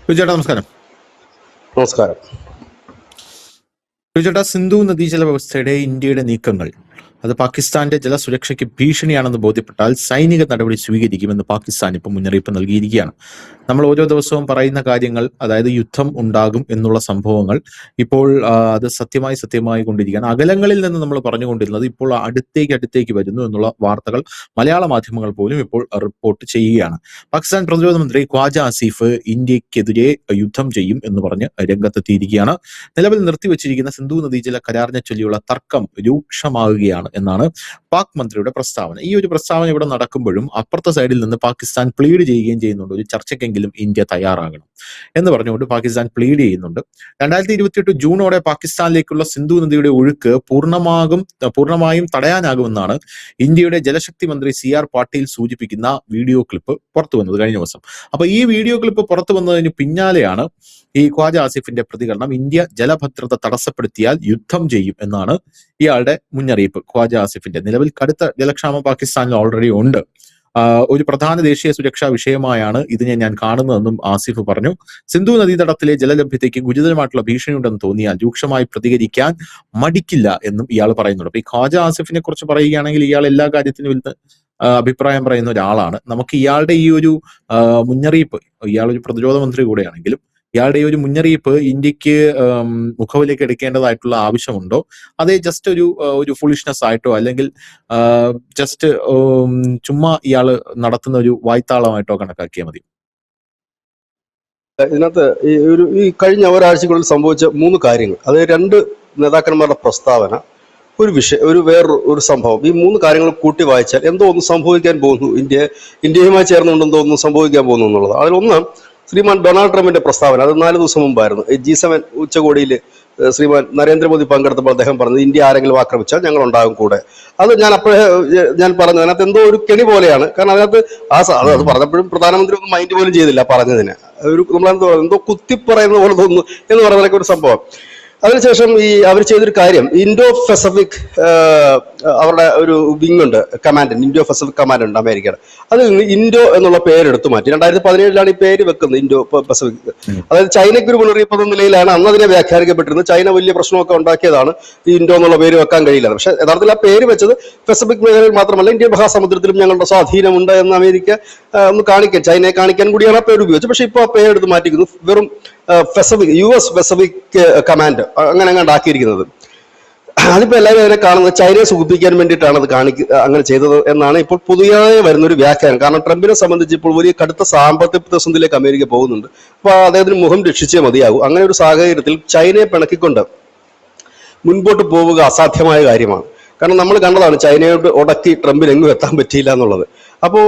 ചേട്ടാ നമസ്കാരം. നമസ്കാരം. ചേട്ടാ, സിന്ധു നദീജല വ്യവസ്ഥയുടെ ഇന്ത്യയുടെ നീക്കങ്ങൾ അത് പാകിസ്ഥാന്റെ ജലസുരക്ഷയ്ക്ക് ഭീഷണിയാണെന്ന് ബോധ്യപ്പെട്ടാൽ സൈനിക നടപടി സ്വീകരിക്കുമെന്ന് പാകിസ്ഥാൻ ഇപ്പം മുന്നറിയിപ്പ് നൽകിയിരിക്കുകയാണ്. നമ്മൾ ഓരോ ദിവസവും പറയുന്ന കാര്യങ്ങൾ, അതായത് യുദ്ധം ഉണ്ടാകും എന്നുള്ള സംഭവങ്ങൾ ഇപ്പോൾ അത് സത്യമായി കൊണ്ടിരിക്കുകയാണ്. അകലങ്ങളിൽ നിന്ന് നമ്മൾ പറഞ്ഞുകൊണ്ടിരുന്നത് ഇപ്പോൾ അടുത്തേക്ക് വരുന്നു എന്നുള്ള വാർത്തകൾ മലയാള മാധ്യമങ്ങൾ പോലും ഇപ്പോൾ റിപ്പോർട്ട് ചെയ്യുകയാണ്. പാകിസ്ഥാൻ പ്രതിരോധ മന്ത്രി ഖ്വാജ ആസിഫ് ഇന്ത്യക്കെതിരെ യുദ്ധം ചെയ്യും എന്ന് പറഞ്ഞ് രംഗത്തെത്തിയിരിക്കുകയാണ്. നിലവിൽ നിർത്തിവെച്ചിരിക്കുന്ന സിന്ധു നദീജല കരാറിനെ ചൊല്ലിയുള്ള തർക്കം രൂക്ഷമാകുകയാണ് എന്നാണ് പാക് മന്ത്രിയുടെ പ്രസ്താവന. ഈ ഒരു പ്രസ്താവന ഇവിടെ നടക്കുമ്പോഴും അപ്പുറത്തെ സൈഡിൽ നിന്ന് പാകിസ്ഥാൻ പ്ലീഡ് ചെയ്യുകയും ചെയ്യുന്നുണ്ട്, ഒരു ചർച്ചയ്ക്കെങ്കിലും ഇന്ത്യ തയ്യാറാകണം എന്ന് പറഞ്ഞുകൊണ്ട് പാകിസ്ഥാൻ പ്ലീഡ് ചെയ്യുന്നുണ്ട്. 2028 ജൂണോടെ പാകിസ്ഥാനിലേക്കുള്ള സിന്ധു നദിയുടെ ഒഴുക്ക് പൂർണ്ണമായും തടയാനാകുമെന്നാണ് ഇന്ത്യയുടെ ജലശക്തി മന്ത്രി CR പാട്ടീൽ സൂചിപ്പിക്കുന്ന വീഡിയോ ക്ലിപ്പ് പുറത്തു വന്നത് കഴിഞ്ഞ ദിവസം. അപ്പൊ ഈ വീഡിയോ ക്ലിപ്പ് പുറത്തു വന്നതിന് പിന്നാലെയാണ് ഈ ഖ്വാജ ആസിഫിന്റെ പ്രതികരണം. ഇന്ത്യ ജലഭദ്രത തടസ്സപ്പെടുത്തിയാൽ യുദ്ധം ചെയ്യും എന്നാണ് ഇയാളുടെ മുന്നറിയിപ്പ്. ഖ്വാജ ആസിഫിന്റെ നിലവിൽ കടുത്ത ജലക്ഷാമം പാകിസ്ഥാനിൽ ഓൾറെഡി ഉണ്ട്. ഒരു പ്രധാന ദേശീയ സുരക്ഷാ വിഷയമായാണ് ഇതിനെ ഞാൻ കാണുന്നതെന്നും ആസിഫ് പറഞ്ഞു. സിന്ധു നദീതടത്തിലെ ജലലഭ്യതയ്ക്ക് ഗുരുതരമായിട്ടുള്ള ഭീഷണിയുണ്ടെന്ന് തോന്നിയാൽ രൂക്ഷമായി പ്രതികരിക്കാൻ മടിക്കില്ല എന്നും ഇയാൾ പറയുന്നുണ്ട്. അപ്പൊ ഈ ഖ്വാജ ആസിഫിനെ കുറിച്ച് പറയുകയാണെങ്കിൽ ഇയാൾ എല്ലാ കാര്യത്തിനും അഭിപ്രായം പറയുന്ന ഒരാളാണ്. നമുക്ക് ഇയാളുടെ ഈ ഒരു മുന്നറിയിപ്പ്, ഇയാളൊരു പ്രതിരോധ മന്ത്രി കൂടെയാണെങ്കിലും ഇയാളുടെ ഈ ഒരു മുന്നറിയിപ്പ് ഇന്ത്യക്ക് മുഖവിലേക്ക് എടുക്കേണ്ടതായിട്ടുള്ള ആവശ്യമുണ്ടോ, അതേ ജസ്റ്റ് ഒരു ഫുളിഷ്നെസ് ആയിട്ടോ അല്ലെങ്കിൽ ജസ്റ്റ് ചുമ്മാ ഇയാള് നടത്തുന്ന ഒരു വായ്ത്താളമായിട്ടോ കണക്കാക്കിയാൽ മതി? ഇതിനകത്ത് ഈ കഴിഞ്ഞ ഒരാഴ്ചക്കുള്ളിൽ സംഭവിച്ച 3 കാര്യങ്ങൾ, അത് 2 നേതാക്കന്മാരുടെ പ്രസ്താവന, വേറൊരു സംഭവം, ഈ 3 കാര്യങ്ങൾ കൂട്ടി വായിച്ചാൽ എന്തോ ഒന്ന് സംഭവിക്കാൻ പോകുന്നു, ഇന്ത്യയുമായി ചേർന്നുകൊണ്ട് എന്തോ ഒന്ന് സംഭവിക്കാൻ പോകുന്നു എന്നുള്ളത്. അതിലൊന്ന് ശ്രീമാൻ ഡൊണാൾഡ് ട്രംപിന്റെ പ്രസ്താവന. അത് 4 ദിവസം മുമ്പായിരുന്നു. G7 ഉച്ചകോടിയിൽ ശ്രീമാൻ നരേന്ദ്രമോദി പങ്കെടുത്തപ്പോൾ അദ്ദേഹം പറഞ്ഞത് ഇന്ത്യ ആരെങ്കിലും ആക്രമിച്ചാൽ ഞങ്ങൾ ഉണ്ടാകും കൂടെ. അത് ഞാൻ പറഞ്ഞു, അതിനകത്ത് എന്തോ ഒരു കെണി പോലെയാണ്. കാരണം അതിനകത്ത് അത് പറഞ്ഞപ്പോഴും പ്രധാനമന്ത്രി ഒന്നും മൈൻഡ് പോലും ചെയ്തില്ല പറഞ്ഞതിന്. എന്തോ കുത്തിപ്പറയുന്ന പോലെ തോന്നുന്നു എന്ന് പറയുന്നതൊക്കെ ഒരു സംഭവം. അതിനുശേഷം അവർ ചെയ്തൊരു കാര്യം, ഇൻഡോ പസഫിക് അവരുടെ ഒരു വിങ് ഉണ്ട്, കമാൻഡ്, ഇൻഡോ പസഫിക് കമാൻഡ് ഉണ്ട് അമേരിക്കയുടെ. അതിൽ നിന്ന് ഇൻഡോ എന്നുള്ള പേരെടുത്തു മാറ്റി. 2017 ഈ പേര് വെക്കുന്നത്, ഇൻഡോ പസഫിക്. അതായത് ചൈനയ്ക്ക് ഒരു മുന്നറിയിപ്പ് എന്ന നിലയിലാണ് അന്ന് അതിനെ വ്യാഖ്യാനിക്കപ്പെട്ടിരുന്നത്. ചൈന വലിയ പ്രശ്നമൊക്കെ ഉണ്ടാക്കിയതാണ് ഈ ഇൻഡോ എന്നുള്ള പേര് വെക്കാൻ കഴിയില്ല. പക്ഷെ യഥാർത്ഥത്തിൽ ആ പേര് വെച്ചത് പസഫിക് മേഖലയിൽ മാത്രമല്ല ഇന്ത്യൻ മഹാസമുദ്രത്തിലും ഞങ്ങളുടെ സ്വാധീനമുണ്ട് എന്ന് അമേരിക്ക ഒന്ന് കാണിക്കാൻ, ചൈനയെ കാണിക്കാൻ കൂടിയാണ് ആ പേര് ഉപയോഗിച്ചത്. പക്ഷെ ഇപ്പോൾ ആ പേരെടുത്ത് മാറ്റിക്കുന്നു, വെറും പസഫിക്, US പസഫിക് കമാൻഡ് അങ്ങനെ ആക്കിയിരിക്കുന്നത്. അതിപ്പോ എല്ലാവരും അതിനെ കാണുന്നത് ചൈനയെ സുഖിപ്പിക്കാൻ വേണ്ടിയിട്ടാണ് അത് അങ്ങനെ ചെയ്തത് എന്നാണ് ഇപ്പോൾ പുതിയതായി വരുന്നൊരു വ്യാഖ്യാനം. കാരണം ട്രംപിനെ സംബന്ധിച്ച് ഇപ്പോൾ വലിയ കടുത്ത സാമ്പത്തിക പ്രതിസന്ധിയിലേക്ക് അമേരിക്ക പോകുന്നുണ്ട്. അപ്പൊ അദ്ദേഹത്തിന് മുഖം രക്ഷിച്ചേ മതിയാകും. അങ്ങനെ ഒരു സാഹചര്യത്തിൽ ചൈനയെ പിണക്കിക്കൊണ്ട് മുൻപോട്ട് പോവുക അസാധ്യമായ കാര്യമാണ്. കാരണം നമ്മൾ കണ്ടതാണ് ചൈനയോട് ഉടക്കി ട്രംപിന് എങ്ങും എത്താൻ പറ്റിയില്ല എന്നുള്ളത്. അപ്പോ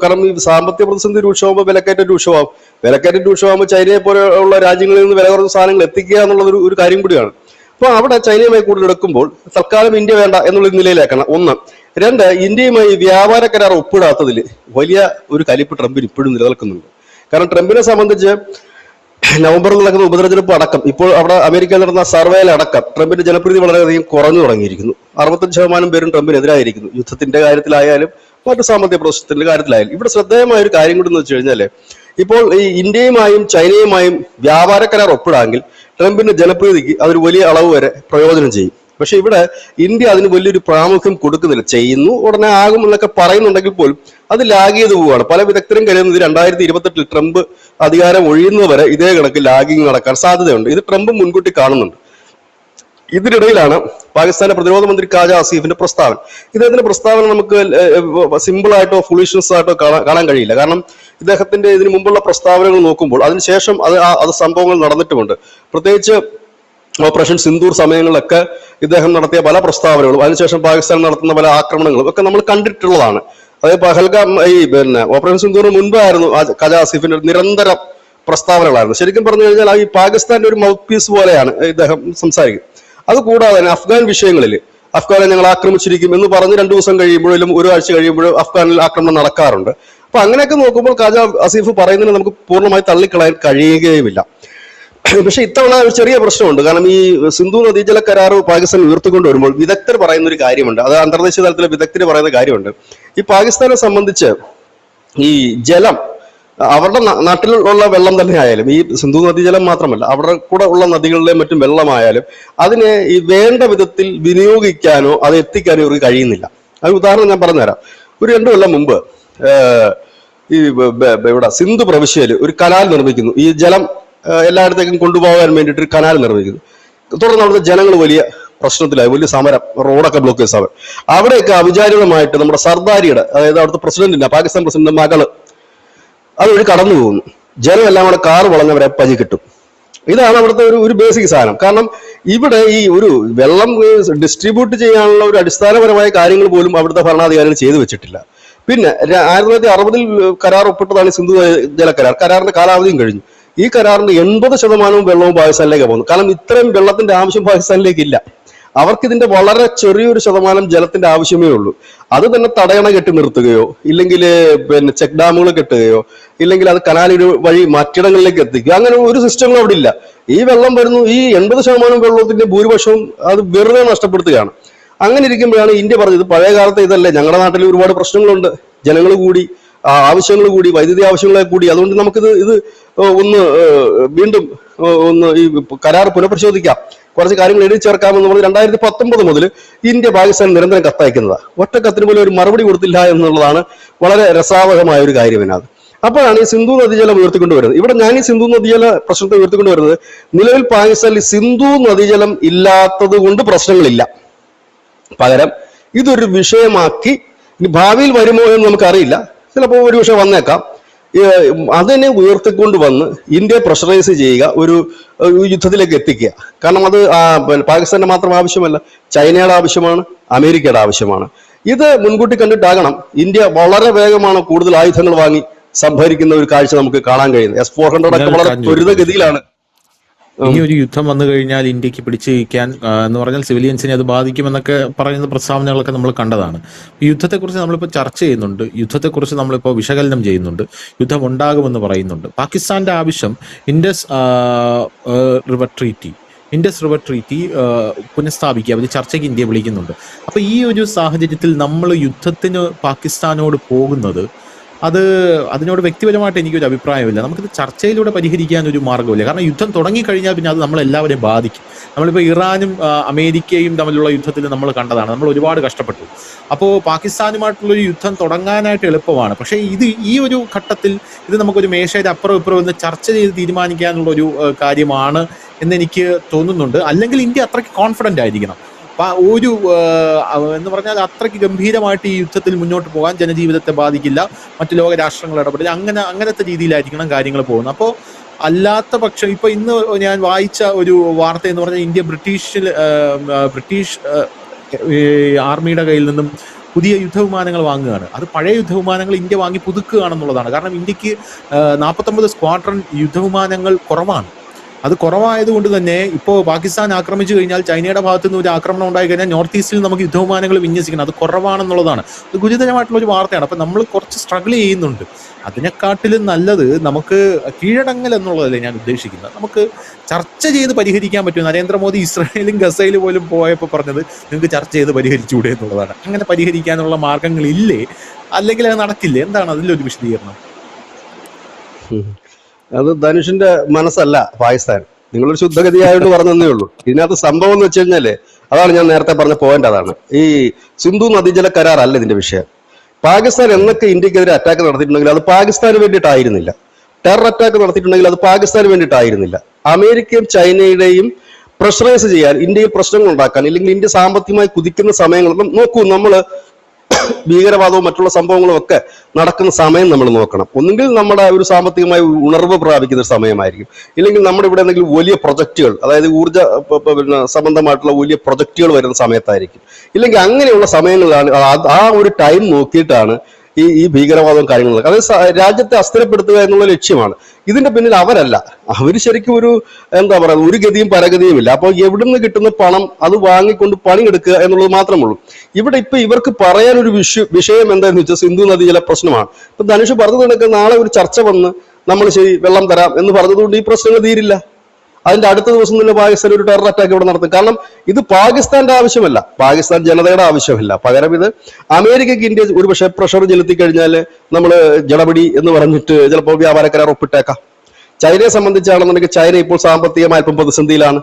കാരണം ഈ സാമ്പത്തിക പ്രതിസന്ധി രൂക്ഷമാകുമ്പോൾ വിലക്കയറ്റം രൂക്ഷമാകുമ്പോൾ ചൈനയെ പോലെയുള്ള രാജ്യങ്ങളിൽ നിന്ന് വില കുറഞ്ഞ സാധനങ്ങൾ എത്തിക്കുക എന്നുള്ളത് ഒരു കാര്യം കൂടിയാണ്. അപ്പൊ അവിടെ ചൈനയുമായി കൂടുതൽ എടുക്കുമ്പോൾ തൽക്കാലം ഇന്ത്യ വേണ്ട എന്നുള്ള നിലയിലേക്കാണ് 1. 2, ഇന്ത്യയുമായി വ്യാപാര കരാർ ഒപ്പിടാത്തതിൽ വലിയ ഒരു കലിപ്പ് ട്രംപിന് ഇപ്പോഴും നിലനിൽക്കുന്നുണ്ട്. കാരണം ട്രംപിനെ സംബന്ധിച്ച് നവംബറിൽ നടക്കുന്ന ഉപതെരഞ്ഞെടുപ്പ് അടക്കം, ഇപ്പോൾ അവിടെ അമേരിക്കയിൽ നടന്ന സർവേയിലടക്കം ട്രംപിന്റെ ജനപ്രീതി വളരെയധികം കുറഞ്ഞു തുടങ്ങിയിരിക്കുന്നു. 65% പേരും ട്രംപിനെതിരായിരിക്കുന്നു. യുദ്ധത്തിന്റെ കാര്യത്തിലായാലും മറ്റു സാമ്പത്തിക പ്രശ്നത്തിന്റെ കാര്യത്തിലായാലും. ഇവിടെ ശ്രദ്ധേയമായ ഒരു കാര്യം കൂടി എന്ന് വെച്ച് കഴിഞ്ഞാല്, ഇപ്പോൾ ഈ ഇന്ത്യയുമായും ചൈനയുമായും വ്യാപാര കരാർ ഒപ്പിടാമെങ്കിൽ ട്രംപിന്റെ ജനപ്രീതിക്ക് അതൊരു വലിയ അളവ് വരെ പ്രയോജനം ചെയ്യും. പക്ഷെ ഇവിടെ ഇന്ത്യ അതിന് വലിയൊരു പ്രാമുഖ്യം കൊടുക്കുന്നില്ല. ചെയ്യുന്നു, ഉടനെ ആകും എന്നൊക്കെ പറയുന്നുണ്ടെങ്കിൽ പോലും അത് ലാഗ് ചെയ്ത് പോവുകയാണ്. പല വിദഗ്ധരും കരുതുന്നത് 2028 ട്രംപ് അധികാരം ഒഴിയുന്നവരെ ഇതേ കണക്ക് ലാഗിങ് നടക്കാൻ സാധ്യതയുണ്ട്. ഇത് ട്രംപ് മുൻകൂട്ടി കാണുന്നുണ്ട്. ഇതിനിടയിലാണ് പാകിസ്ഥാന്റെ പ്രതിരോധ മന്ത്രി ഖ്വാജ ആസിഫിന്റെ പ്രസ്താവന. ഇദ്ദേഹത്തിന്റെ പ്രസ്താവന നമുക്ക് സിമ്പിൾ ആയിട്ടോ ഫുളിഷ്നെസ് ആയിട്ടോ കാണാൻ കഴിയില്ല. കാരണം ഇദ്ദേഹത്തിന്റെ ഇതിനു മുമ്പുള്ള പ്രസ്താവനകൾ നോക്കുമ്പോൾ അതിനുശേഷം അത് സംഭവങ്ങൾ നടന്നിട്ടുമുണ്ട്. പ്രത്യേകിച്ച് ഓപ്പറേഷൻ സിന്ദൂർ സമയങ്ങളിലൊക്കെ ഇദ്ദേഹം നടത്തിയ പല പ്രസ്താവനകളും അതിനുശേഷം പാകിസ്ഥാൻ നടത്തുന്ന പല ആക്രമണങ്ങളും ഒക്കെ നമ്മൾ കണ്ടിട്ടുള്ളതാണ്. അതായത് പഹൽഗാം, ഓപ്പറേഷൻ സിന്ദൂറിന് മുൻപായിരുന്നു ഖ്വാജ ആസിഫിന്റെ നിരന്തര പ്രസ്താവനകളായിരുന്നു. ശരിക്കും പറഞ്ഞു കഴിഞ്ഞാൽ ഈ പാകിസ്ഥാന്റെ ഒരു മൗത്ത് പീസ് പോലെയാണ് ഇദ്ദേഹം സംസാരിക്കുന്നത്. അതുകൂടാതെ തന്നെ അഫ്ഗാൻ വിഷയങ്ങളിൽ അഫ്ഗാനെ ഞങ്ങൾ ആക്രമിച്ചിരിക്കും എന്ന് പറഞ്ഞ് 2 ദിവസം കഴിയുമ്പോഴും 1 ആഴ്ച കഴിയുമ്പോഴും അഫ്ഗാനിൽ ആക്രമണം നടക്കാറുണ്ട്. അപ്പൊ അങ്ങനെയൊക്കെ നോക്കുമ്പോൾ ഖ്വാജ ആസിഫ് പറയുന്നതിന് നമുക്ക് പൂർണ്ണമായി തള്ളിക്കളയാൻ കഴിയുകയുമില്ല. പക്ഷെ ഇത്തവണ ഒരു ചെറിയ പ്രശ്നമുണ്ട്. കാരണം ഈ സിന്ധു നദീജല കരാർ പാകിസ്ഥാൻ ഉയർത്തിക്കൊണ്ട് വരുമ്പോൾ വിദഗ്ധർ പറയുന്ന ഒരു കാര്യമുണ്ട്, അത് അന്തർദേശീയ തലത്തിലെ വിദഗ്ധർ പറയുന്ന കാര്യമുണ്ട്. ഈ പാകിസ്ഥാനെ സംബന്ധിച്ച് ഈ ജലം അവരുടെ നാട്ടിലുള്ള വെള്ളം തന്നെ ആയാലും, ഈ സിന്ധു നദീജലം മാത്രമല്ല, അവിടെ കൂടെ ഉള്ള നദികളിലെയും മറ്റും വെള്ളമായാലും അതിനെ ഈ വേണ്ട വിധത്തിൽ വിനിയോഗിക്കാനോ അത് എത്തിക്കാനോ ഇവർക്ക് കഴിയുന്നില്ല. അത് ഉദാഹരണം ഞാൻ പറഞ്ഞുതരാം. ഒരു 2 കൊല്ലം മുമ്പ് ഈ ഇവിടെ സിന്ധു പ്രവിശ്യയിൽ ഒരു കനാൽ നിർമ്മിക്കുന്നു. ഈ ജലം എല്ലായിടത്തേക്കും കൊണ്ടുപോകാൻ വേണ്ടിയിട്ട് ഒരു കനാൽ നിർമ്മിക്കുന്നു. തുടർന്ന് അവിടുത്തെ ജനങ്ങൾ വലിയ പ്രശ്നത്തിലായി, വലിയ സമരം, റോഡൊക്കെ ബ്ലോക്ക് ചെയ്ത സമരം. അവിടെയൊക്കെ അവിചാരിതമായിട്ട് നമ്മുടെ സർദാരിയുടെ, അതായത് അവിടുത്തെ പ്രസിഡന്റിന്റെ, പാകിസ്ഥാൻ പ്രസിഡന്റിന്റെ മകള് അതുവഴി കടന്നു പോകുന്നു. ജനം എല്ലാം കൂടെ കാറ് വളഞ്ഞവരെ പതി കിട്ടും. ഇതാണ് അവിടുത്തെ ഒരു ബേസിക് സാധനം. കാരണം ഇവിടെ ഈ ഒരു വെള്ളം ഡിസ്ട്രിബ്യൂട്ട് ചെയ്യാനുള്ള ഒരു അടിസ്ഥാനപരമായ കാര്യങ്ങൾ പോലും അവിടുത്തെ ഭരണാധികാരികൾ ചെയ്തു വെച്ചിട്ടില്ല. പിന്നെ 1960 കരാർ ഒപ്പിട്ടതാണ് സിന്ധു ജല കരാർ. കരാറിന്റെ കാലാവധിയും കഴിഞ്ഞു. ഈ കരാറിന്റെ 80% വെള്ളവും പാകിസ്ഥാനിലേക്ക് പോകുന്നു. കാരണം ഇത്രയും വെള്ളത്തിന്റെ ആവശ്യം പാകിസ്ഥാനിലേക്ക് ഇല്ല. അവർക്ക് ഇതിന്റെ വളരെ ചെറിയൊരു ശതമാനം ജലത്തിന്റെ ആവശ്യമേ ഉള്ളൂ. അത് തന്നെ തടയണ കെട്ടി നിർത്തുകയോ ഇല്ലെങ്കിൽ പിന്നെ ചെക്ക് ഡാമുകൾ കെട്ടുകയോ ഇല്ലെങ്കിൽ അത് കനാലിന് വഴി മറ്റിടങ്ങളിലേക്ക് എത്തിക്കുക, അങ്ങനെ ഒരു സിസ്റ്റങ്ങളും അവിടെ ഇല്ല. ഈ വെള്ളം വരുന്നു, ഈ 80% വെള്ളത്തിന്റെ ഭൂരിപക്ഷവും അത് വെറുതെ നഷ്ടപ്പെടുത്തുകയാണ്. അങ്ങനെ ഇരിക്കുമ്പോഴാണ് ഇന്ത്യ പറഞ്ഞത്, പഴയ കാലത്ത് ഇതല്ലേ, ഞങ്ങളുടെ നാട്ടിൽ ഒരുപാട് പ്രശ്നങ്ങളുണ്ട്, ജനങ്ങൾ കൂടി, ആവശ്യങ്ങൾ കൂടി, വൈദ്യുതി ആവശ്യങ്ങളെ കൂടി, അതുകൊണ്ട് നമുക്കിത് ഒന്ന് വീണ്ടും ഒന്ന് ഈ കരാർ പുനഃപരിശോധിക്കാം, കുറച്ച് കാര്യങ്ങൾ എഴുതി ചേർക്കാമെന്ന് പറഞ്ഞ് 2019 മുതൽ ഇന്ത്യ പാകിസ്ഥാൻ നിരന്തരം കത്തയക്കുന്നതാണ്. ഒറ്റ കത്തിന് പോലും ഒരു മറുപടി കൊടുത്തില്ല എന്നുള്ളതാണ് വളരെ രസാവഹമായ ഒരു കാര്യം ഇതിനകത്ത്. അപ്പോഴാണ് ഈ സിന്ധു നദീജലം ഉയർത്തിക്കൊണ്ടുവരുന്നത്. ഇവിടെ ഞാൻ ഈ സിന്ധു നദീജല പ്രശ്നത്തെ ഉയർത്തിക്കൊണ്ടുവരുന്നത്, നിലവിൽ പാകിസ്ഥാനിൽ സിന്ധു നദീജലം ഇല്ലാത്തത് കൊണ്ട് പ്രശ്നങ്ങളില്ല. പകരം ഇതൊരു വിഷയമാക്കി ഇനി ഭാവിയിൽ വരുമോ എന്ന് നമുക്കറിയില്ല, ചിലപ്പോൾ ഒരു വിഷയം വന്നേക്കാം. അതിനെ ഉയർത്തിക്കൊണ്ട് വന്ന് ഇന്ത്യയെ പ്രഷറൈസ് ചെയ്യുക, ഒരു യുദ്ധത്തിലേക്ക് എത്തിക്കുക. കാരണം അത് പാകിസ്ഥാന്റെ മാത്രം ആവശ്യമല്ല, ചൈനയുടെ ആവശ്യമാണ്, അമേരിക്കയുടെ ആവശ്യമാണ്. ഇത് മുൻകൂട്ടി കണ്ടിട്ടാകണം ഇന്ത്യ വളരെ വേഗമാണ് കൂടുതൽ ആയുധങ്ങൾ വാങ്ങി സംഭരിക്കുന്ന ഒരു കാഴ്ച നമുക്ക് കാണാൻ കഴിയുന്നത്. S-400 ഒക്കെ വളരെ ത്വരിതഗതിയിലാണ്. ഇനി ഒരു യുദ്ധം വന്നു കഴിഞ്ഞാൽ ഇന്ത്യക്ക് പിടിച്ചു നിൽക്കാൻ എന്ന് പറഞ്ഞാൽ സിവിലിയൻസിനെ അത് ബാധിക്കുമെന്നൊക്കെ പറയുന്ന പ്രസ്താവനകളൊക്കെ നമ്മൾ കണ്ടതാണ്. ഈ യുദ്ധത്തെക്കുറിച്ച് നമ്മളിപ്പോൾ ചർച്ച ചെയ്യുന്നുണ്ട്, യുദ്ധത്തെക്കുറിച്ച് നമ്മളിപ്പോൾ വിശകലനം ചെയ്യുന്നുണ്ട്, യുദ്ധം ഉണ്ടാകുമെന്ന് പറയുന്നുണ്ട്. പാകിസ്ഥാന്റെ ആവശ്യം ഇൻഡസ് റിവർ ട്രീറ്റി പുനഃസ്ഥാപിക്കുക, അവർ ചർച്ചയ്ക്ക് ഇന്ത്യ വിളിക്കുന്നുണ്ട്. അപ്പോൾ ഈ ഒരു സാഹചര്യത്തിൽ നമ്മൾ യുദ്ധത്തിന് പാകിസ്ഥാനോട് പോകുന്നത്, അതിനോട് വ്യക്തിപരമായിട്ട് എനിക്കൊരു അഭിപ്രായമില്ല. നമുക്കിത് ചർച്ചയിലൂടെ പരിഹരിക്കാൻ ഒരു മാർഗ്ഗമില്ല. കാരണം യുദ്ധം തുടങ്ങിക്കഴിഞ്ഞാൽ പിന്നെ അത് നമ്മളെല്ലാവരെയും ബാധിക്കും. നമ്മളിപ്പോൾ ഇറാനും അമേരിക്കയും തമ്മിലുള്ള യുദ്ധത്തിൽ നമ്മൾ കണ്ടതാണ്, നമ്മൾ ഒരുപാട് കഷ്ടപ്പെട്ടു. അപ്പോൾ പാകിസ്ഥാനുമായിട്ടുള്ളൊരു യുദ്ധം തുടങ്ങാനായിട്ട് എളുപ്പമാണ്. പക്ഷേ ഈ ഒരു ഘട്ടത്തിൽ ഇത് നമുക്കൊരു മേശയുടെ അപ്പുറം ഇപ്പുറം ഒന്ന് ചർച്ച ചെയ്ത് തീരുമാനിക്കാനുള്ള ഒരു കാര്യമാണ് എന്നെനിക്ക് തോന്നുന്നുണ്ട്. അല്ലെങ്കിൽ ഇന്ത്യ അത്രയ്ക്ക് കോൺഫിഡൻ്റ് ആയിരിക്കണം. ഒരു എന്ന് പറഞ്ഞാൽ അത്രയ്ക്ക് ഗംഭീരമായിട്ട് ഈ യുദ്ധത്തിൽ മുന്നോട്ട് പോകാൻ, ജനജീവിതത്തെ ബാധിക്കില്ല, മറ്റു ലോക രാഷ്ട്രങ്ങൾ ഇടപെടില്ല, അങ്ങനത്തെ രീതിയിലായിരിക്കണം കാര്യങ്ങൾ പോകുന്നത്. അപ്പോൾ അല്ലാത്ത പക്ഷം ഇപ്പോൾ ഇന്ന് ഞാൻ വായിച്ച ഒരു വാർത്ത എന്ന് പറഞ്ഞാൽ ഇന്ത്യ ബ്രിട്ടീഷ് ആർമിയുടെ കയ്യിൽ നിന്നും പുതിയ യുദ്ധവിമാനങ്ങൾ വാങ്ങുകയാണ്. അത് പഴയ യുദ്ധവിമാനങ്ങൾ ഇന്ത്യ വാങ്ങി പുതുക്കുകയാണെന്നുള്ളതാണ്. കാരണം ഇന്ത്യക്ക് 49 സ്ക്വാഡ്രൺ യുദ്ധവിമാനങ്ങൾ കുറവാണ്. അത് കുറവായതുകൊണ്ട് തന്നെ ഇപ്പോൾ പാകിസ്ഥാൻ ആക്രമിച്ചു കഴിഞ്ഞാൽ, ചൈനയുടെ ഭാഗത്തു നിന്ന് ഒരു ആക്രമണം ഉണ്ടായി കഴിഞ്ഞാൽ നോർത്ത് ഈസ്റ്റിൽ നമുക്ക് യുദ്ധവിമാനങ്ങൾ വിന്യസിക്കണം. അത് കുറവാണെന്നുള്ളതാണ്. അത് ഗുരുതരമായിട്ടുള്ള ഒരു വാർത്തയാണ്. അപ്പം നമ്മൾ കുറച്ച് സ്ട്രഗിൾ ചെയ്യുന്നുണ്ട്. അതിനെക്കാട്ടിലും നല്ലത് നമുക്ക് കീഴടങ്ങൽ എന്നുള്ളതല്ലേ ഞാൻ ഉദ്ദേശിക്കുന്നത്. നമുക്ക് ചർച്ച ചെയ്ത് പരിഹരിക്കാൻ പറ്റും. നരേന്ദ്രമോദി ഇസ്രായേലും ഗസയിലും പോലും പോയപ്പോൾ പറഞ്ഞത് നിങ്ങൾക്ക് ചർച്ച ചെയ്ത് പരിഹരിച്ചുകൂടെ എന്നുള്ളതാണ്. അങ്ങനെ പരിഹരിക്കാനുള്ള മാർഗങ്ങളില്ലേ, അല്ലെങ്കിൽ അത് നടക്കില്ലേ? എന്താണ് അതിലൊരു വിശദീകരണം? അത് ധനുഷിന്റെ മനസ്സല്ല പാകിസ്ഥാൻ. നിങ്ങളൊരു ശുദ്ധഗതിയായിട്ട് പറഞ്ഞതേ ഉള്ളൂ. ഇതിനകത്ത് സംഭവം എന്ന് വെച്ച് കഴിഞ്ഞാല്, അതാണ് ഞാൻ നേരത്തെ പറഞ്ഞ പോയിന്റ്. അതാണ് ഈ സിന്ധു നദീജല കരാർ അല്ല ഇതിന്റെ വിഷയം. പാകിസ്ഥാൻ എന്നൊക്കെ ഇന്ത്യക്കെതിരെ അറ്റാക്ക് നടത്തിയിട്ടുണ്ടെങ്കിൽ അത് പാകിസ്ഥാന് വേണ്ടിയിട്ടായിരുന്നില്ല. ടെറർ അറ്റാക്ക് നടത്തിയിട്ടുണ്ടെങ്കിൽ അത് പാകിസ്ഥാന് വേണ്ടിയിട്ടായിരുന്നില്ല. അമേരിക്കയും ചൈനയുടെയും പ്രഷറൈസ് ചെയ്യാൻ, ഇന്ത്യയിൽ പ്രശ്നങ്ങൾ ഉണ്ടാക്കാൻ, ഇല്ലെങ്കിൽ ഇന്ത്യ സാമ്പത്തികമായി കുതിക്കുന്ന സമയങ്ങൾ നോക്കൂ. നമ്മള് ഭീകരവാദവും മറ്റുള്ള സംഭവങ്ങളും ഒക്കെ നടക്കുന്ന സമയം നമ്മൾ നോക്കണം. ഒന്നുകിൽ നമ്മുടെ ഒരു സാമ്പത്തികമായി ഉണർവ് പ്രാപിക്കുന്ന ഒരു സമയമായിരിക്കും, ഇല്ലെങ്കിൽ നമ്മുടെ ഇവിടെ എന്തെങ്കിലും വലിയ പ്രൊജക്റ്റുകൾ, അതായത് ഊർജ്ജ സംബന്ധമായിട്ടുള്ള വലിയ പ്രൊജക്റ്റുകൾ വരുന്ന സമയത്തായിരിക്കും. ഇല്ലെങ്കിൽ അങ്ങനെയുള്ള സമയങ്ങളിലാണ്, ആ ഒരു ടൈം നോക്കിയിട്ടാണ് ഈ ഭീകരവാദവും കാര്യങ്ങളൊക്കെ. അത് രാജ്യത്തെ അസ്ഥിരപ്പെടുത്തുക എന്നുള്ള ലക്ഷ്യമാണ്. ഇതിന്റെ പിന്നിൽ അവരല്ല. അവര് ശരിക്കും എന്താ പറയുക, ഒരു ഗതിയും പരഗതിയും ഇല്ല. അപ്പോൾ എവിടുന്ന് കിട്ടുന്ന പണം അത് വാങ്ങിക്കൊണ്ട് പണിയെടുക്കുക എന്നുള്ളത് മാത്രമേ ഉള്ളൂ. ഇവിടെ ഇപ്പൊ ഇവർക്ക് പറയാനൊരു വിഷയം എന്താണെന്ന് വെച്ചാൽ സിന്ധു നദീജല പ്രശ്നമാണ്. ഇപ്പൊ ധനുഷ് പറഞ്ഞത് കണക്ക് നാളെ ഒരു ചർച്ച വന്ന് നമ്മൾ ശരി വെള്ളം തരാം എന്ന് പറഞ്ഞതുകൊണ്ട് ഈ പ്രശ്നങ്ങൾ തീരില്ല. അതിന്റെ അടുത്ത ദിവസം തന്നെ പാകിസ്ഥാൻ ഒരു ടെറർ അറ്റാക്ക് ഇവിടെ നടത്തും. കാരണം ഇത് പാകിസ്ഥാന്റെ ആവശ്യമല്ല, പാകിസ്ഥാൻ ജനതയുടെ ആവശ്യമല്ല. പകരം ഇത് അമേരിക്കയ്ക്ക് ഇന്ത്യ ഒരുപക്ഷെ പ്രഷർ ചെലുത്തി കഴിഞ്ഞാൽ നമ്മൾ ജടപിടി എന്ന് പറഞ്ഞിട്ട് ചിലപ്പോൾ വ്യാപാര കരാർ ഒപ്പിട്ടേക്കാം. ചൈനയെ സംബന്ധിച്ചാണെന്നുണ്ടെങ്കിൽ ചൈന ഇപ്പോൾ സാമ്പത്തികമായി അല്പം പ്രതിസന്ധിയിലാണ്.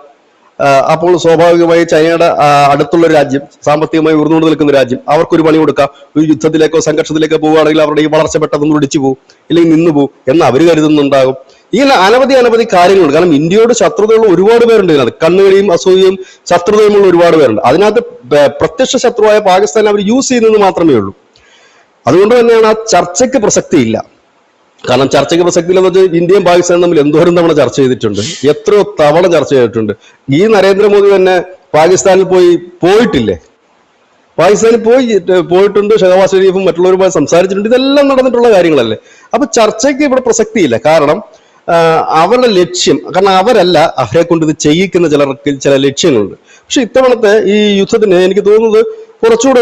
അപ്പോൾ സ്വാഭാവികമായി ചൈനയുടെ അടുത്തുള്ള ഒരു രാജ്യം, സാമ്പത്തികമായി ഉയർന്നുകൊണ്ട് നിൽക്കുന്ന രാജ്യം, അവർക്കൊരു പണി കൊടുക്കാം. ഒരു യുദ്ധത്തിലേക്കോ സംഘർഷത്തിലേക്കോ പോവുകയാണെങ്കിൽ അവരുടെ ഈ വളർച്ച പെട്ടെന്ന് ഒടിച്ചു പോകും, ഇല്ലെങ്കിൽ നിന്നു പോകും എന്ന് അവർ കരുതുന്നുണ്ടാകും. ഇങ്ങനെ അനവധി കാര്യങ്ങളുണ്ട്. കാരണം ഇന്ത്യയോട് ശത്രുതയുള്ള ഒരുപാട് പേരുണ്ട് ഇതിനകത്ത്. കണ്ണുകളിയും അസൂയയും ശത്രുതയുമുള്ള ഒരുപാട് പേരുണ്ട്. അതിനകത്ത് പ്രത്യക്ഷ ശത്രുവായ പാകിസ്ഥാൻ അവർ യൂസ് ചെയ്യുന്നത് മാത്രമേ ഉള്ളൂ. അതുകൊണ്ട് തന്നെയാണ് ആ ചർച്ചയ്ക്ക് പ്രസക്തിയില്ല. കാരണം ചർച്ചയ്ക്ക് പ്രസക്തിയില്ലെന്ന് വെച്ചാൽ ഇന്ത്യയും പാകിസ്ഥാനും തമ്മിൽ എന്തോരം തവണ ചർച്ച ചെയ്തിട്ടുണ്ട്, എത്രയോ തവണ ചർച്ച ചെയ്തിട്ടുണ്ട്. ഈ നരേന്ദ്രമോദി തന്നെ പാകിസ്ഥാനിൽ പോയിട്ടില്ലേ? പാകിസ്ഥാനിൽ പോയിട്ടുണ്ട്. ഷഹബാസ് ഷെരീഫും മറ്റുള്ളവരുമായി സംസാരിച്ചിട്ടുണ്ട്. ഇതെല്ലാം നടന്നിട്ടുള്ള കാര്യങ്ങളല്ലേ. അപ്പൊ ചർച്ചയ്ക്ക് ഇവിടെ പ്രസക്തിയില്ല. കാരണം അവരുടെ ലക്ഷ്യം, കാരണം അവരെ കൊണ്ട് ഇത് ചെയ്യിക്കുന്ന ചില ലക്ഷ്യങ്ങളുണ്ട്. പക്ഷെ ഇത്തവണത്തെ ഈ യുദ്ധത്തിന് എനിക്ക് തോന്നുന്നത് കുറച്ചുകൂടെ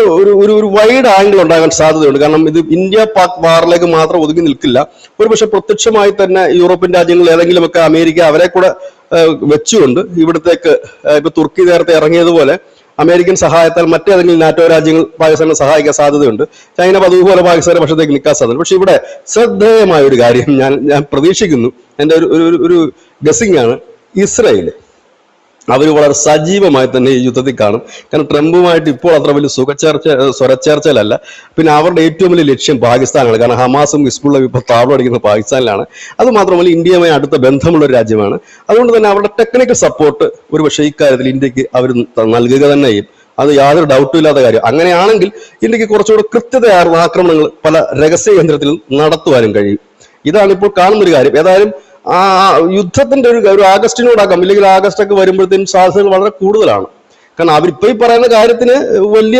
ഒരു വൈഡ് ആംഗിൾ ഉണ്ടാകാൻ സാധ്യതയുണ്ട്. കാരണം ഇത് ഇന്ത്യ പാക് വാറിലേക്ക് മാത്രം ഒതുങ്ങി നിൽക്കില്ല. ഒരുപക്ഷെ പ്രത്യക്ഷമായി തന്നെ യൂറോപ്യൻ രാജ്യങ്ങൾ ഏതെങ്കിലുമൊക്കെ അമേരിക്ക അവരെ കൂടെ വെച്ചുകൊണ്ട് ഇവിടത്തേക്ക് ഇപ്പൊ തുർക്കി നേരത്തെ ഇറങ്ങിയതുപോലെ അമേരിക്കൻ സഹായത്താൽ മറ്റേതെങ്കിലും നാറ്റോ രാജ്യങ്ങൾ പാകിസ്ഥാനെ സഹായിക്കാൻ സാധ്യതയുണ്ട്. ചൈന അതുപോലെ പാകിസ്ഥാന്റെ പക്ഷത്തേക്ക് നിൽക്കാൻ സാധ്യത. പക്ഷെ ഇവിടെ ശ്രദ്ധേയമായ ഒരു കാര്യം ഞാൻ പ്രതീക്ഷിക്കുന്നു, എൻ്റെ ഒരു ഗസിംഗ് ആണ്, ഇസ്രായേൽ അവർ വളരെ സജീവമായി തന്നെ ഈ യുദ്ധത്തിൽ കാണും. കാരണം ട്രംപുമായിട്ട് ഇപ്പോൾ അത്ര വലിയ സ്വരച്ചേർച്ചയിലല്ല. പിന്നെ അവരുടെ ഏറ്റവും വലിയ ലക്ഷ്യം പാകിസ്ഥാനാണ്. കാരണം ഹമാസും ഹിസ്ബുള്ളയും ഇപ്പോൾ താവളടിക്കുന്നത് പാകിസ്ഥാനിലാണ്. അത് മാത്രമല്ല ഇന്ത്യയുമായി അടുത്ത ബന്ധമുള്ള ഒരു രാജ്യമാണ്. അതുകൊണ്ട് തന്നെ അവരുടെ ടെക്നിക്കൽ സപ്പോർട്ട് ഒരുപക്ഷെ ഇക്കാര്യത്തിൽ ഇന്ത്യക്ക് അവർ നൽകുക തന്നെ ചെയ്യും. അത് യാതൊരു ഡൗട്ടും ഇല്ലാത്ത കാര്യം. അങ്ങനെയാണെങ്കിൽ ഇന്ത്യക്ക് കുറച്ചുകൂടെ കൃത്യതയാർന്ന ആക്രമണങ്ങൾ പല രഹസ്യ കേന്ദ്രത്തിലും നടത്തുവാനും കഴിയും. ഇതാണ് ഇപ്പോൾ കാണുന്നൊരു കാര്യം. ഏതായാലും ആ യുദ്ധത്തിന്റെ ഒരു ആഗസ്റ്റിനോടാക്കാം, ഇല്ലെങ്കിൽ ആഗസ്റ്റൊക്കെ വരുമ്പോഴത്തേനും സാധ്യതകൾ വളരെ കൂടുതലാണ്. കാരണം അവരിപ്പോ ഈ പറയുന്ന കാര്യത്തിന് വലിയ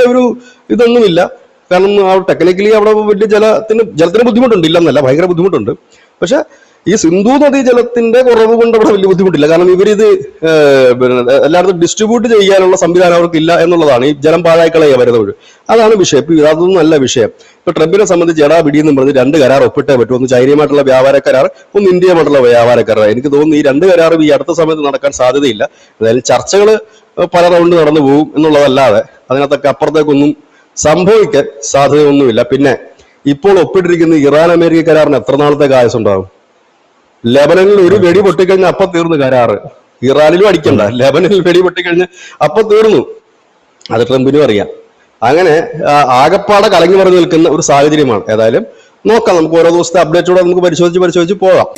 ഇതൊന്നുമില്ല. കാരണം ടെക്നിക്കലി അവിടെ വലിയ ജലത്തിന് ബുദ്ധിമുട്ടുണ്ട്, ഇല്ലെന്നല്ല, ഭയങ്കര ബുദ്ധിമുട്ടുണ്ട്. പക്ഷെ ഈ സിന്ധു നദീ ജലത്തിന്റെ കുറവ് കൊണ്ട് അവിടെ വലിയ ബുദ്ധിമുട്ടില്ല. കാരണം ഇവരിത് എല്ലായിടത്തും ഡിസ്ട്രിബ്യൂട്ട് ചെയ്യാനുള്ള സംവിധാനം അവർക്കില്ല എന്നുള്ളതാണ്. ഈ ജലം പാഴായി കളയുക വരുന്നത്. അതാണ് വിഷയം. ഇപ്പൊ അതൊന്നും അല്ല വിഷയം. ഇപ്പൊ ട്രംപിനെ സംബന്ധിച്ച് എടാ പിടിയെന്നും പറഞ്ഞ് 2 കരാർ ഒപ്പിട്ടേ പറ്റും. ഒന്ന് ചൈനയുമായിട്ടുള്ള വ്യാപാര കരാർ, ഒന്ന് ഇന്ത്യയുമായിട്ടുള്ള വ്യാപാര കരാർ. എനിക്ക് തോന്നുന്നു ഈ 2 കരാറും ഈ അടുത്ത സമയത്ത് നടക്കാൻ സാധ്യതയില്ല. അതായത് ചർച്ചകൾ പല റൗണ്ട് നടന്നു പോകും എന്നുള്ളതല്ലാതെ അതിനകത്തൊക്കെ അപ്പുറത്തേക്കൊന്നും സംഭവിക്കാൻ സാധ്യതയൊന്നുമില്ല. പിന്നെ ഇപ്പോൾ ഒപ്പിട്ടിരിക്കുന്ന ഇറാൻ അമേരിക്ക കരാറിന് എത്ര നാളത്തേക്ക് ആയുസുണ്ടാകും? ലെബനനിൽ ഒരു വെടി പൊട്ടിക്കഴിഞ്ഞാൽ അപ്പം തീർന്നു കരാറ്. ഇറാനിലും അടിക്കണ്ട, ലെബനനിൽ വെടി പൊട്ടിക്കഴിഞ്ഞാൽ അപ്പം തീർന്നു. അത് ട്രംപിനും അറിയാം. അങ്ങനെ ആകപ്പാടെ കലങ്ങി മറിഞ്ഞു നിൽക്കുന്ന ഒരു സാഹചര്യമാണ്. ഏതായാലും നോക്കാം, നമുക്ക് ഓരോ ദിവസത്തെ അപ്ഡേറ്റോടെ നമുക്ക് പരിശോധിച്ച് പോകാം.